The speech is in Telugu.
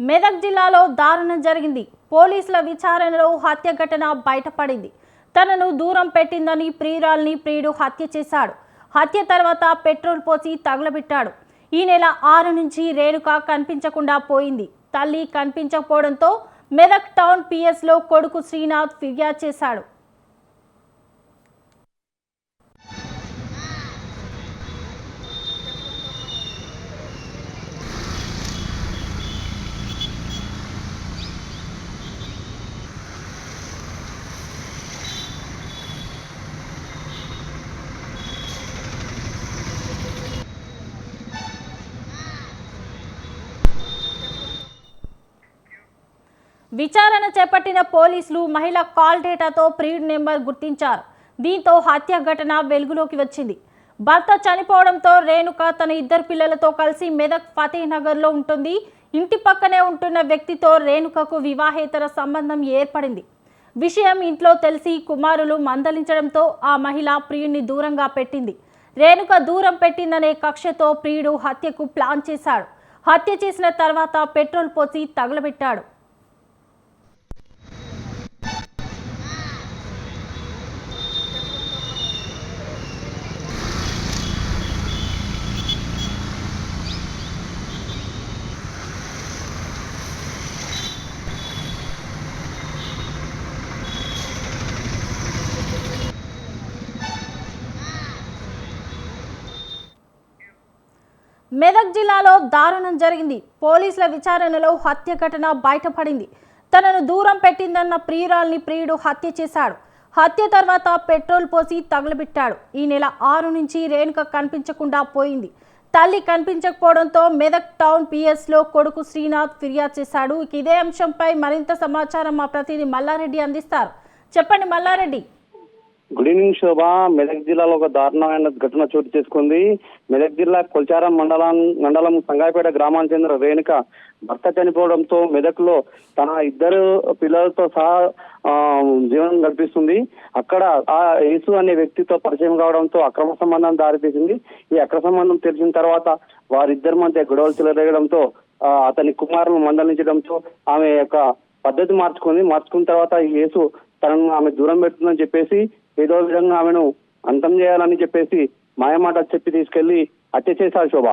మెదక్ జిల్లాలో దారుణం జరిగింది. పోలీసుల విచారణలో హత్య ఘటన బయటపడింది. తనను దూరం పెట్టిందని ప్రియురాల్ని ప్రియుడు హత్య చేశాడు. హత్య తర్వాత పెట్రోల్ పోసి తగులబెట్టాడు. ఈ నెల 6 నుంచి రేణుక కనిపించకుండా పోయింది. తల్లి కనిపించకపోవడంతో మెదక్ టౌన్ పిఎస్లో కొడుకు శ్రీనాథ్ ఫిర్యాదు చేశాడు. విచారణ చేపట్టిన పోలీసులు మహిళ కాల్ డేటాతో ప్రియుడి నెంబర్ గుర్తించారు. దీంతో హత్య ఘటన వెలుగులోకి వచ్చింది. భర్త చనిపోవడంతో రేణుక తన 2 పిల్లలతో కలిసి మెదక్ ఫతేనగర్లో ఉంటుంది. ఇంటి పక్కనే ఉంటున్న వ్యక్తితో రేణుకకు వివాహేతర సంబంధం ఏర్పడింది. విషయం ఇంట్లో తెలిసి కుమారులు మందలించడంతో ఆ మహిళ ప్రియుడిని దూరంగా పెట్టింది. రేణుక దూరం పెట్టిందనే కక్షతో ప్రియుడు హత్యకు ప్లాన్ చేశాడు. హత్య చేసిన తర్వాత పెట్రోల్ పోసి తగులబెట్టాడు. మెదక్ జిల్లాలో దారుణం జరిగింది. పోలీసుల విచారణలో హత్య ఘటన బయటపడింది. తనను దూరం పెట్టిందన్న ప్రియురాల్ని ప్రియుడు హత్య చేశాడు. హత్య తర్వాత పెట్రోల్ పోసి తగులబెట్టాడు. ఈ నెల 6 నుంచి రేణుక కనిపించకుండా పోయింది. తల్లి కనిపించకపోవడంతో మెదక్ టౌన్ పిఎస్లో కొడుకు శ్రీనాథ్ ఫిర్యాదు చేశాడు. ఇదే అంశంపై మరింత సమాచారం మా ప్రతినిధి మల్లారెడ్డి అందిస్తారు. చెప్పండి మల్లారెడ్డి. గుడ్ ఈవినింగ్ శోభ. మెదక్ జిల్లాలో ఒక దారుణమైన ఘటన చోటు చేసుకుంది. మెదక్ జిల్లా కొల్చారం మండలం సంగాయపేట గ్రామానికి చెందిన రేణుక భర్త చనిపోవడంతో మెదక్ లో తన 2 పిల్లలతో సహా జీవనం గడిపిస్తుంది. అక్కడ ఆ యేసు అనే వ్యక్తితో పరిచయం కావడంతో అక్రమ సంబంధం దారితీసింది. ఈ అక్రమ సంబంధం తెలిసిన తర్వాత వారిద్దరి మధ్య గొడవలు చెలరేగడంతో అతని కుమారులను మందలించడంతో ఆమె యొక్క పద్ధతి మార్చుకున్న తర్వాత ఈ యేసు తనను ఆమె దూరం పెడుతుందని చెప్పేసి ఏదో విధంగా ఆమెను అంతం చేయాలని చెప్పేసి మాయమాట చెప్పి తీసుకెళ్లి హత్య చేశారు శోభ.